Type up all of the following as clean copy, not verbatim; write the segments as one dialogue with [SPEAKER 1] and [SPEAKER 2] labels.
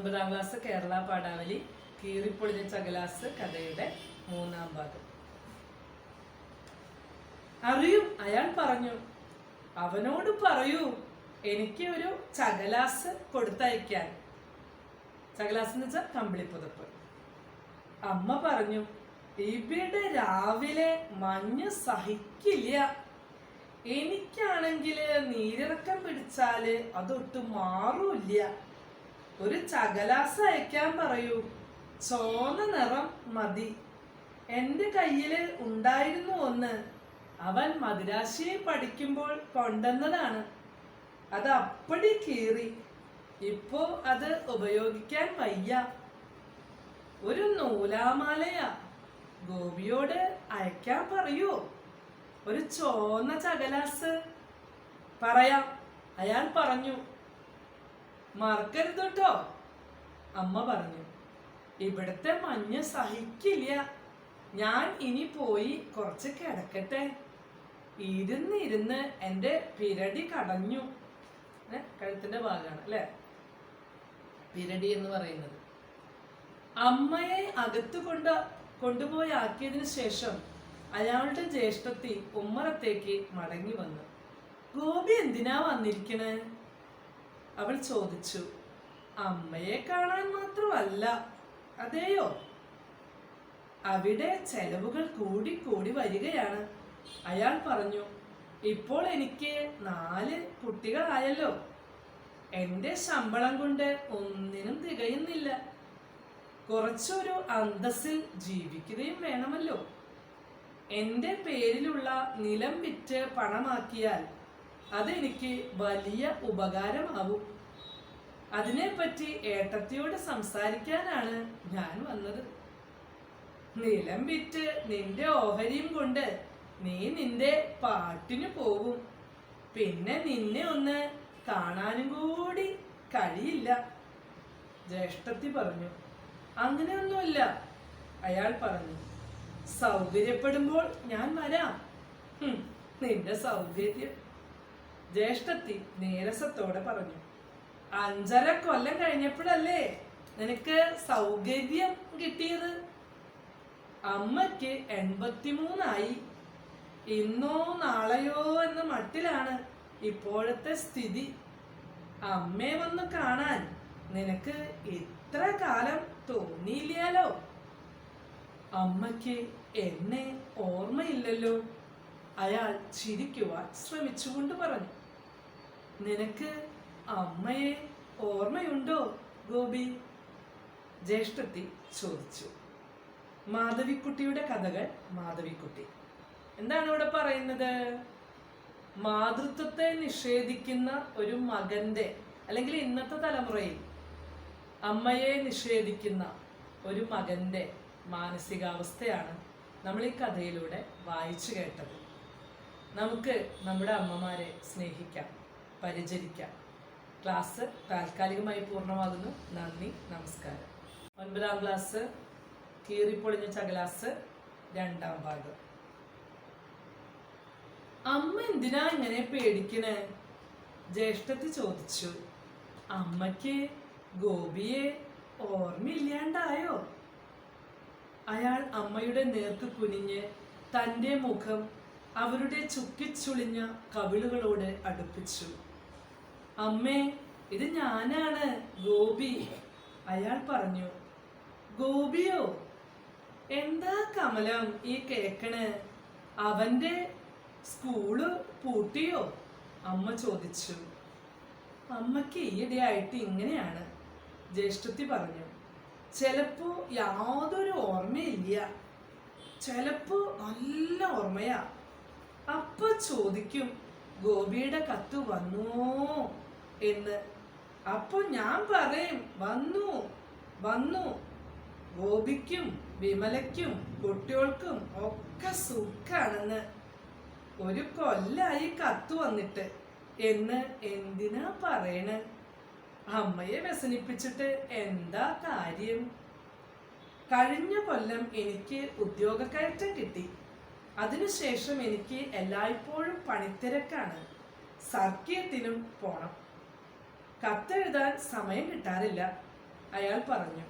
[SPEAKER 1] 9ാം class Kerala പാഠാവലി കീറിപ്പൊളിഞ്ഞ ചകലാസ് കഥയുടെ 3ാം ഭാഗം. അറിയും, അയാൾ പറഞ്ഞു. അവനോട് പറയൂ, എനിക്ക് ഒരു ചകലാസ് കൊടുത്തയക്കാൻ. ചകലാസ് എന്ന് വെച്ചാൽ കമ്പിളിപ്പുതപ്പ്. അമ്മ പറഞ്ഞു, ഇവിടെ രാവിലെ മഞ്ഞ് സഹിക്കില്ല. എനിക്കാണെങ്കില് നീരിറക്കം പിടിച്ചാല് അതൊട്ട് മാറൂല്ല. ഒരു ചകലാസ് അയക്കാൻ പറയൂ. ചോന്ന നിറം മതി. എന്റെ കയ്യില് ഉണ്ടായിരുന്നു ഒന്ന്. അവൻ മദിരാശിയെ പഠിക്കുമ്പോൾ കൊണ്ടുവന്നതാണ്. അത് അപ്പടി കീറി. ഇപ്പോ അത് ഉപയോഗിക്കാൻ വയ്യ. ഒരു നൂലാമാലയാ. ഗോപിയോട് അയക്കാൻ പറയൂ. ഒരു ചോന്ന ചകലാസ്. പറയാം, അയാൾ പറഞ്ഞു. മറക്കരുത് കേട്ടോ, അമ്മ പറഞ്ഞു. ഇവിടുത്തെ മഞ്ഞ് സഹിക്കില്ല. ഞാൻ ഇനി പോയി കുറച്ച് കിടക്കട്ടെ. ഇരുന്നിരുന്ന് എൻ്റെ പിരടി കടഞ്ഞു. കഴുത്തിന്റെ ഭാഗമാണ് അല്ലെ പിരടി എന്ന് പറയുന്നത്. അമ്മയെ അകത്ത് കൊണ്ടുപോയി ആക്കിയതിനു ശേഷം അയാളുടെ ജ്യേഷ്ഠത്തി ഉമ്മറത്തേക്ക് മടങ്ങി വന്നു. ഗോപി എന്തിനാ വന്നിരിക്കണേ? അവൾ ചോദിച്ചു. അമ്മയെ കാണാൻ മാത്രമല്ല. അതെയോ? അവിടെ ചെലവുകൾ കൂടി കൂടി വരികയാണ്. അയാൾ പറഞ്ഞു. ഇപ്പോൾ എനിക്ക് 4 കുട്ടികളായല്ലോ. എന്റെ ശമ്പളം കൊണ്ട് ഒന്നിനും തികയുന്നില്ല. കുറച്ചൊരു അന്തസ്സിൽ ജീവിക്കുകയും വേണമല്ലോ. എന്റെ പേരിലുള്ള നിലം വിറ്റ് പണമാക്കിയാൽ അതെനിക്ക് വലിയ ഉപകാരമാവും. അതിനെപ്പറ്റി ഏട്ടത്തിയോട് സംസാരിക്കാനാണ് ഞാൻ വന്നത്. നിലം വിറ്റ് നിന്റെ ഓഹരിയും കൊണ്ട് നീ നിന്റെ പാട്ടിന് പോകും. പിന്നെ നിന്നെ ഒന്ന് കാണാനും കൂടി കഴിയില്ല. ജ്യേഷ്ഠത്തി പറഞ്ഞു. അങ്ങനെയൊന്നുമില്ല, അയാൾ പറഞ്ഞു. സൗകര്യപ്പെടുമ്പോൾ ഞാൻ വരാം. നിന്റെ സൗകര്യം, ജ്യേഷ്ഠത്തി നീരസത്തോടെ പറഞ്ഞു. 5.5 കൊല്ലം കഴിഞ്ഞപ്പോഴല്ലേ നിനക്ക് സൗകര്യം കിട്ടിയത്? അമ്മയ്ക്ക് 83 ഇന്നോ നാളെയോ എന്ന മട്ടിലാണ് ഇപ്പോഴത്തെ സ്ഥിതി. അമ്മയെ വന്ന് കാണാൻ നിനക്ക് ഇത്ര കാലം തോന്നിയില്ലല്ലോ. അമ്മയ്ക്ക് എന്നെ ഓർമ്മയില്ലല്ലോ, അയാൾ ചിരിക്കുവാൻ ശ്രമിച്ചുകൊണ്ട് പറഞ്ഞു. നിനക്ക് അമ്മയെ ഓർമ്മയുണ്ടോ ഗോപി? ജ്യേഷ്ഠത്തി ചോദിച്ചു. മാധവിക്കുട്ടിയുടെ കഥകൾ. മാധവിക്കുട്ടി എന്താണ് ഇവിടെ പറയുന്നത്? മാതൃത്വത്തെ നിഷേധിക്കുന്ന ഒരു മകന്റെ, അല്ലെങ്കിൽ ഇന്നത്തെ തലമുറയിൽ അമ്മയെ നിഷേധിക്കുന്ന ഒരു മകന്റെ മാനസികാവസ്ഥയാണ് നമ്മൾ ഈ കഥയിലൂടെ വായിച്ചു കേട്ടത്. നമുക്ക് നമ്മുടെ അമ്മമാരെ സ്നേഹിക്കാം, പരിചരിക്കാം. ക്ലാസ് താൽക്കാലികമായി പൂർണ്ണമാകുന്നു. നന്ദി, നമസ്കാരം. 9ാം ക്ലാസ് കീറിപ്പൊളിഞ്ഞ ചകലാസ് 2ാം ഭാഗം. അമ്മ എന്തിനാ ഇങ്ങനെ പേടിക്കണേ? ജ്യേഷ്ഠത്തി ചോദിച്ചു. അമ്മയ്ക്ക് ഗോപിയെ ഓർമ്മയില്ലാണ്ടായോ? അയാൾ അമ്മയുടെ നേർക്ക് കുനിഞ്ഞ് തൻ്റെ മുഖം അവരുടെ ചുക്കിച്ചുളിഞ്ഞ കവിളുകളോട് അടുപ്പിച്ചു. അമ്മേ, ഇത് ഞാനാണ്, ഗോപി, അയാൾ പറഞ്ഞു. ഗോപിയോ? എന്താ കമലം ഈ കേക്കണ്? അവന്റെ സ്കൂള് പൂട്ടിയോ? അമ്മ ചോദിച്ചു. അമ്മയ്ക്ക് ഈയിടെയായിട്ട് ഇങ്ങനെയാണ്, ജ്യേഷ്ഠത്തി പറഞ്ഞു. ചിലപ്പോ യാതൊരു ഓർമ്മയില്ല, ചിലപ്പോ നല്ല ഓർമ്മയാ. അപ്പൊ ചോദിക്കും, ഗോപിയുടെ കത്ത് വന്നോ എന്ന്. അപ്പൊ ഞാൻ പറയും, വന്നു വന്നു. ഗോപിക്കും വിമലയ്ക്കും കുട്ടികൾക്കും ഒക്കെ സുഖാണെന്ന്. 1 കൊല്ലായി കത്ത് വന്നിട്ട് എന്ന് എന്തിനാ പറയണേ? അമ്മയെ വ്യസനിപ്പിച്ചിട്ട് എന്താ കാര്യം? കഴിഞ്ഞ കൊല്ലം എനിക്ക് ഉദ്യോഗക്കയറ്റം കിട്ടി. അതിനുശേഷം എനിക്ക് എല്ലായ്പ്പോഴും പണിത്തിരക്കാണ്. സർക്കിയത്തിനും പോണം. കത്തെഴുതാൻ സമയം കിട്ടാറില്ല. അയാൾ പറഞ്ഞു.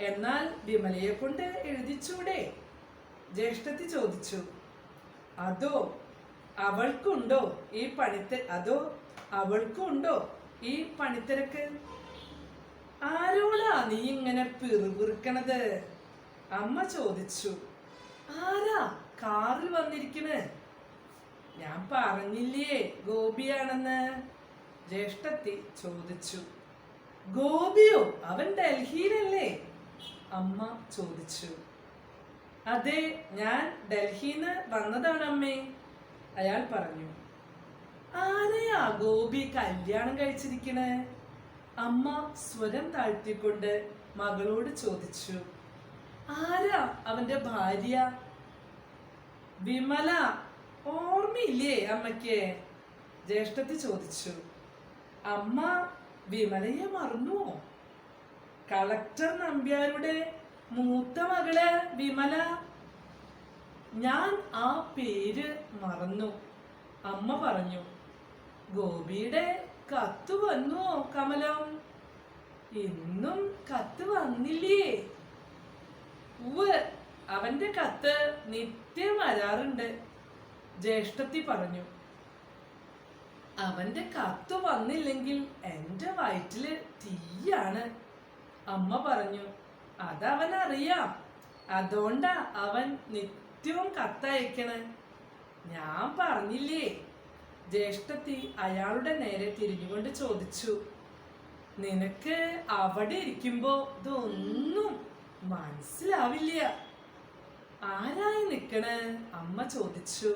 [SPEAKER 1] എന്നാൽ വിമലയെ കൊണ്ട് എഴുതിച്ചൂടെ? ജ്യേഷ്ഠത്തി ചോദിച്ചു. അതോ അവൾക്കുണ്ടോ ഈ പണിത്തിരക്ക്? ആരോടാ നീ ഇങ്ങനെ പിറുപിറുക്കണത്? അമ്മ ചോദിച്ചു. ആരാ കാറിൽ വന്നിരിക്കണ്? ഞാൻ പറഞ്ഞില്ലേ ഗോപിയാണെന്ന്, ജ്യേഷ്ഠത്തി ചോദിച്ചു. ഗോപിയോ? അവൻ ഡൽഹിയിലല്ലേ? അമ്മ ചോദിച്ചു. അതെ, ഞാൻ ഡൽഹിന്ന് വന്നതാണ് അമ്മേ, അയാൾ പറഞ്ഞു. ആരെയാ ഗോപി കല്യാണം കഴിച്ചിരിക്കണേ? അമ്മ സ്വരം താഴ്ത്തിക്കൊണ്ട് മകളോട് ചോദിച്ചു. ആരാ അവന്റെ ഭാര്യ? വിമല. ഓർമ്മയില്ലേ അമ്മയ്ക്ക്? ജ്യേഷ്ഠത്തി ചോദിച്ചു. അമ്മ വിമലയെ മറന്നുവോ? കളക്ടർ നമ്പ്യാരുടെ മൂത്ത മകള് വിമല. ഞാൻ ആ പേര് മറന്നു, അമ്മ പറഞ്ഞു. ഗോപിയുടെ കത്ത് വന്നുവോ കമലം? ഇന്നും കത്ത് വന്നില്ലേ? ഉവ്വ്, അവന്റെ കത്ത് നിത്യം വരാറുണ്ട്, ജ്യേഷ്ഠത്തി പറഞ്ഞു. അവന്റെ കത്ത് വന്നില്ലെങ്കിൽ എന്റെ വയറ്റില് തീയാണ്, അമ്മ പറഞ്ഞു. അതവനറിയാം, അതുകൊണ്ടാ അവൻ നിത്യവും കത്തയക്കണേ. ഞാൻ പറഞ്ഞില്ലേ, ജ്യേഷ്ഠത്തി അയാളുടെ നേരെ തിരിഞ്ഞുകൊണ്ട് ചോദിച്ചു. നിനക്ക് അവിടെ ഇരിക്കുമ്പോ ഇതൊന്നും മനസ്സിലാവില്ല. ആരായി നിക്കണേ? അമ്മ ചോദിച്ചു.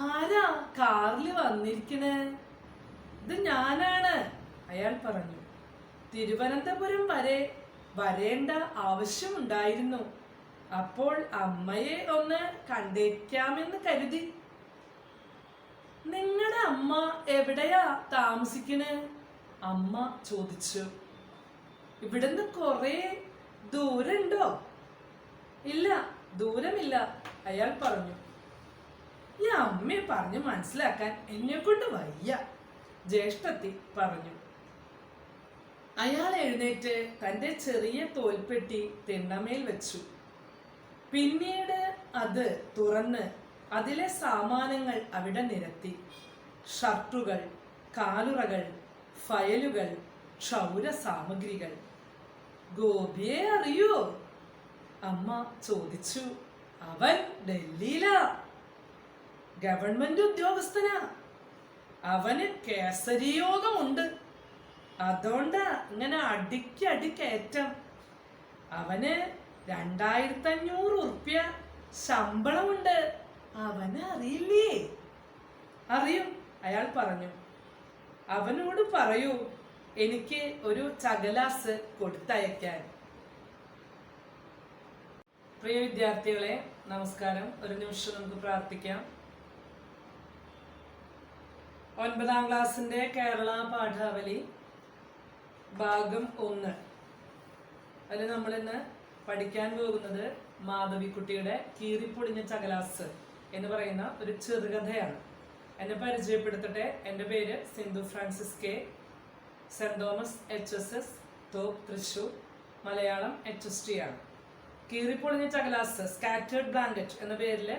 [SPEAKER 1] ആരാ കാറിൽ വന്നിരിക്കണേ? ഇത് ഞാനാണ്, അയാൾ പറഞ്ഞു. തിരുവനന്തപുരം വരെ വരേണ്ട ആവശ്യമുണ്ടായിരുന്നു. അപ്പോൾ അമ്മയെ ഒന്ന് കണ്ടേക്കാമെന്ന് കരുതി. നിങ്ങളുടെ അമ്മ എവിടെയാ താമസിക്കണേ? അമ്മ ചോദിച്ചു. ഇവിടുന്ന് കൊറേ ദൂരണ്ടോ? ഇല്ല, ദൂരമില്ല, അയാൾ പറഞ്ഞു. ഈ അമ്മയെ പറഞ്ഞു മനസ്സിലാക്കാൻ എന്നെ കൊണ്ട് വയ്യ, ജ്യേഷ്ഠത്തി പറഞ്ഞു. അയാൾ എഴുന്നേറ്റ് തന്റെ ചെറിയ തോൽപ്പെട്ടി തിണ്ണമേൽ വെച്ചു. പിന്നീട് അത് തുറന്ന് അതിലെ സാമാനങ്ങൾ അവിടെ നിരത്തി. ഷർട്ടുകൾ, കാലുറകൾ, ഫയലുകൾ, ക്ഷൗര സാമഗ്രികൾ. ഗോപിയെ അറിയോ? അമ്മ ചോദിച്ചു. അവൻ ഡൽഹിയിലാ, ഗവൺമെന്റ് ഉദ്യോഗസ്ഥനാ. അവന് കേസരിയോഗമുണ്ട്, അതുകൊണ്ടാ ഇങ്ങനെ അടിക്കടി കയറ്റം. അവന് 2500 ഉറുപ്യ ശമ്പളമുണ്ട്. അവന് അറിയില്ലേ? അറിയും, അയാൾ പറഞ്ഞു. അവനോട് പറയൂ എനിക്ക് ഒരു ചകലാസ് കൊടുത്തയക്കാൻ. പ്രിയ വിദ്യാർത്ഥികളെ, നമസ്കാരം. ഒരു നിമിഷം നമുക്ക് പ്രാർത്ഥിക്കാം. 9ാം ക്ലാസ്സിന്റെ കേരള പാഠാവലി ഭാഗം 1. അതിൽ നമ്മളിന്ന് പഠിക്കാൻ പോകുന്നത് മാധവിക്കുട്ടിയുടെ കീറിപ്പൊടിഞ്ഞ ചകലാസ് എന്ന് പറയുന്ന ഒരു ചെറുകഥയാണ്. എന്നെ പരിചയപ്പെടുത്തട്ടെ. എൻ്റെ പേര് Sindhu Francis K, Saint Thomas HSS Thope Thrissur, Malayalam HST ആണ്. കീറിപ്പൊളിഞ്ഞ ചകലാസ്, സ്കാറ്റേർഡ് ബ്ലാങ്കറ്റ് എന്ന പേരിൽ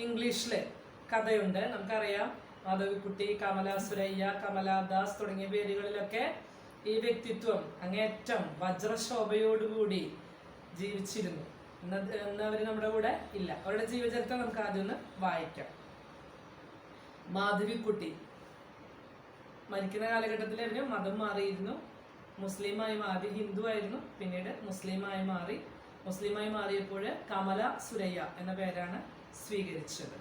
[SPEAKER 1] ഇംഗ്ലീഷില് കഥയുണ്ട്. നമുക്കറിയാം, മാധവിക്കുട്ടി, കമല സുരയ്യ, കമലാദാസ് തുടങ്ങിയ പേരുകളിലൊക്കെ ഈ വ്യക്തിത്വം അങ്ങേറ്റം വജ്രശോഭയോടുകൂടി ജീവിച്ചിരുന്നു. ഇന്ന് അവർ നമ്മുടെ കൂടെ ഇല്ല. അവരുടെ ജീവചരിത്രം നമുക്ക് ആദ്യം ഒന്ന് വായിക്കാം. മാധവിക്കുട്ടി മരിക്കുന്ന കാലഘട്ടത്തിൽ അവര് മതം മാറിയിരുന്നു. മുസ്ലിമായി മാറി, ഹിന്ദു ആയിരുന്നു, പിന്നീട് മുസ്ലിമായി മാറി. മുസ്ലിമായി മാറിയപ്പോൾ കമല സുരയ്യ എന്ന പേരാണ് സ്വീകരിച്ചത്.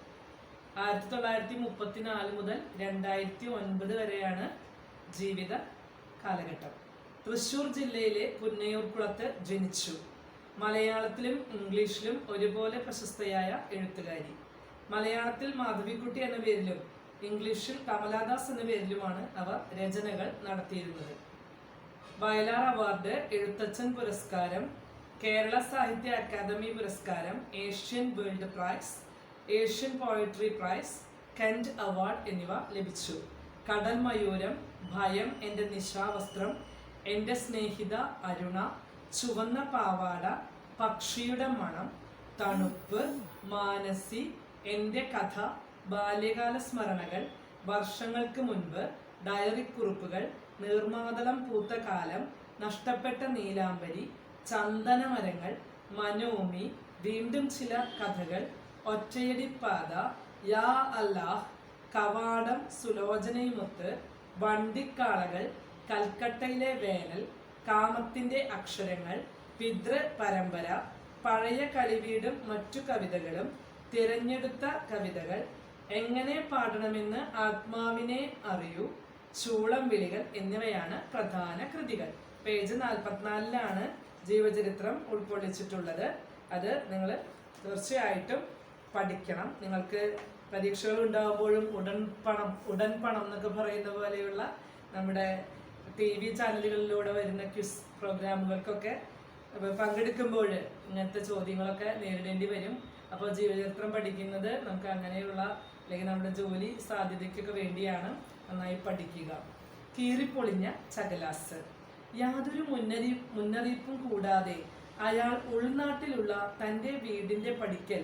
[SPEAKER 1] 1934 മുതൽ 2009 വരെയാണ് ജീവിത കാലഘട്ടം. തൃശൂർ ജില്ലയിലെ പുന്നയൂർക്കുളത്ത് ജനിച്ചു. മലയാളത്തിലും ഇംഗ്ലീഷിലും ഒരുപോലെ പ്രശസ്തയായ എഴുത്തുകാരി. മലയാളത്തിൽ മാധവിക്കുട്ടി എന്ന പേരിലും ഇംഗ്ലീഷിൽ കമലാദാസ് എന്ന പേരിലുമാണ് അവർ രചനകൾ നടത്തിയിരുന്നത്. വയലാർ അവാർഡ്, എഴുത്തച്ഛൻ പുരസ്കാരം, കേരള സാഹിത്യ അക്കാദമി പുരസ്കാരം, Asian world prize, Asian poetry prize, Kent award എന്നിവ ലഭിച്ചു. കടൽ മയൂരം, ഭയം, എൻ്റെ നിശാവസ്ത്രം, എൻ്റെ സ്നേഹിത അരുണ, ചുവന്ന പാവാട, പക്ഷിയുടെ മണം, തണുപ്പ്, മാനസി, എൻ്റെ കഥ, ബാല്യകാല സ്മരണകൾ, വർഷങ്ങൾക്ക് മുൻപ്, ഡയറി കുറിപ്പുകൾ, നീർമാതളം പൂത്ത കാലം, നഷ്ടപ്പെട്ട നീലാംബരി, ചന്ദനമരങ്ങൾ, മനോമി, വീണ്ടും ചില കഥകൾ, ഒറ്റയടിപ്പാത, യാ അല്ലാഹ്, കവാടം, സുലോചനയുമൊത്ത്, വണ്ടിക്കാളകൾ, കൽക്കട്ടയിലെ വേനൽ, കാമത്തിന്റെ അക്ഷരങ്ങൾ, പിതൃ പരമ്പര, പഴയ കളിവീടും മറ്റു കവിതകളും, തിരഞ്ഞെടുത്ത കവിതകൾ, എങ്ങനെ പാടണമെന്ന് ആത്മാവിനെ അറിയൂ, ചൂളം വിളികൾ എന്നിവയാണ് പ്രധാന കൃതികൾ. പേജ് 44-ലാണ് ജീവചരിത്രം ഉൾക്കൊള്ളിച്ചിട്ടുള്ളത്. അത് നിങ്ങൾ തീർച്ചയായിട്ടും പഠിക്കണം. നിങ്ങൾക്ക് പരീക്ഷകൾ ഉണ്ടാകുമ്പോഴും ഉടൻ പണം എന്നൊക്കെ പറയുന്ന പോലെയുള്ള നമ്മുടെ TV ചാനലുകളിലൂടെ വരുന്ന ക്വിസ് പ്രോഗ്രാമുകൾക്കൊക്കെ പങ്കെടുക്കുമ്പോൾ ഇങ്ങനത്തെ ചോദ്യങ്ങളൊക്കെ നേരിടേണ്ടി വരും. അപ്പോൾ ജീവചരിത്രം പഠിക്കുന്നത് നമുക്ക് അങ്ങനെയുള്ള അല്ലെങ്കിൽ നമ്മുടെ ജോലി സാധ്യതയ്ക്കൊക്കെ വേണ്ടിയാണ്. നന്നായി പഠിക്കുക. കീറിപ്പൊളിഞ്ഞ ചകലാസ്. യാതൊരു മുന്നറിയിപ്പും കൂടാതെ അയാൾ ഉൾനാട്ടിലുള്ള തൻ്റെ വീടിൻ്റെ പടിക്കൽ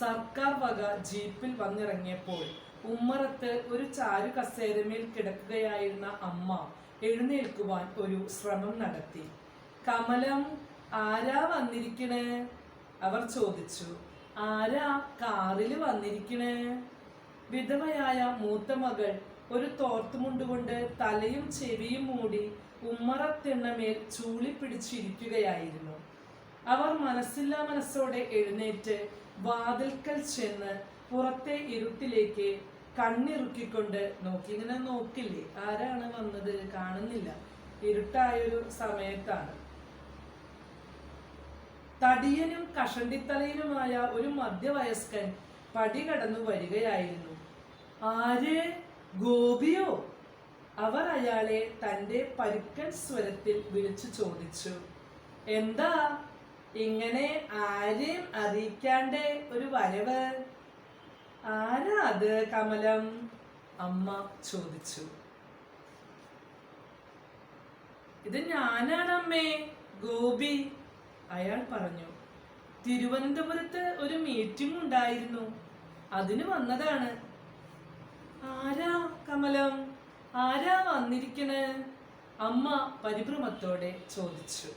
[SPEAKER 1] സർക്കാർ വക ജീപ്പിൽ വന്നിറങ്ങിയപ്പോൾ ഉമ്മറത്ത് ഒരു ചാരു കസേരമേൽ കിടക്കുകയായിരുന്ന അമ്മ എഴുന്നേൽക്കുവാൻ ഒരു ശ്രമം നടത്തി. കമലം, ആരാ വന്നിരിക്കണേ? അവർ ചോദിച്ചു. ആരാ കാറിൽ വന്നിരിക്കണേ? വിധവയായ മൂത്ത മകൾ ഒരു തോർത്തുമുണ്ടുകൊണ്ട് തലയും ചെവിയും മൂടി ഉമ്മറത്തിണ്ണമേൽ ചൂളി പിടിച്ചിരിക്കുകയായിരുന്നു. അവർ മനസ്സില്ലാ മനസ്സോടെ എഴുന്നേറ്റ് വാതിൽക്കൽ ചെന്ന് പുറത്തെ ഇരുട്ടിലേക്ക് കണ്ണിറുക്കിക്കൊണ്ട് നോക്കി. ഇങ്ങനെ നോക്കില്ലേ, ആരാണ് വന്നത് കാണുന്നില്ല, ഇരുട്ടായൊരു സമയത്താണ്. തടിയനും കഷണ്ടിത്തലയനുമായ ഒരു മധ്യവയസ്കൻ പടി കടന്നു വരികയായിരുന്നു. ആര്? ഗോപിയോ? അവർ അയാളെ തൻ്റെ പരുക്കൻ സ്വരത്തിൽ വിളിച്ചു ചോദിച്ചു. എന്താ ഇങ്ങനെ ആരെയും അറിയിക്കാണ്ട് ഒരു വരവ്? ആരാ അത് കമലം? അമ്മ ചോദിച്ചു. ഇത് ഞാനാണമ്മേ, ഗോപി, അയാൾ പറഞ്ഞു. തിരുവനന്തപുരത്ത് ഒരു മീറ്റിംഗ് ഉണ്ടായിരുന്നു, അതിന് വന്നതാണ്. ആരാ കമലം? ആരാ വന്നിരിക്കണേ? അമ്മ പരിഭ്രമത്തോടെ ചോദിച്ചു.